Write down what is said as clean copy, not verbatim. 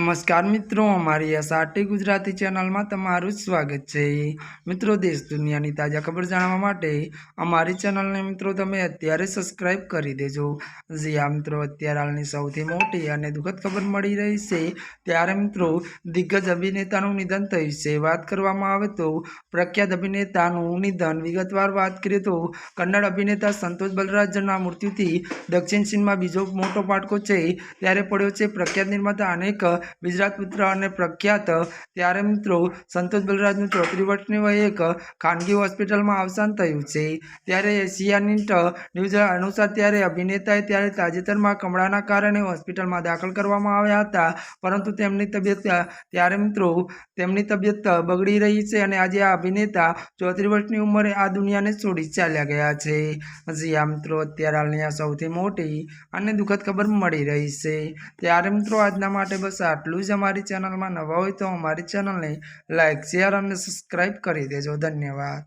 नमस्कार मित्रों, अमारी एसआरटी गुजराती चैनल में तमारुं स्वागत है। मित्रों, देश दुनियानी ताजा खबर जाणवा माटे अमारी चैनल ने मित्रों तमे अत्यारे सब्सक्राइब करी देजो। जी आ मित्रों, अत्यारे हालनी सौथी मोटी अने दुखद खबर मळी रही छे त्यारे मित्रों दिग्गज अभिनेतानुं निधन थयुं छे। वात करवामां आवे तो प्रख्यात अभिनेतानुं निधन विगतवार वात करीए तो कन्नड़ अभिनेता संतोष बलराजना मृत्युथी दक्षिण चीनमां बीजो मोटो फाटको छे त्यारे पड्यो छे। प्रख्यात निर्माता अनेक गुजरात पुत्र और प्रख्यात त्यारे मित्रों संतोष बलराजनु 34 वर्षनी वयે एक खानगी होस्पिटल में अवसान थयुं छे। त्यारे एशियानेट न्यूज अनुसार त्यारे अभिनेताए त्यारे ताजेतरमां कमळाना कारणे होस्पिटल में दाखल करवामां आव्या हता, परंतु तेमनी तबियत त्यारे मित्रों तेमनी तबियत बगड़ी रही है और आज आ अभिनेता 34 वर्षनी उंमरे आ दुनियाने छोड़ी चाल्या गया है। जी आ मित्रों, अत्यारे हालनी आ सौथी मोटी अने दुखद खबर मळी रही है। त्यारे मित्रों आजना माटे बस आटलुं ज। अमारी चेनल में नवा होय तो अमारी चेनल ने लाइक शेर और सब्सक्राइब करी देजो। धन्यवाद।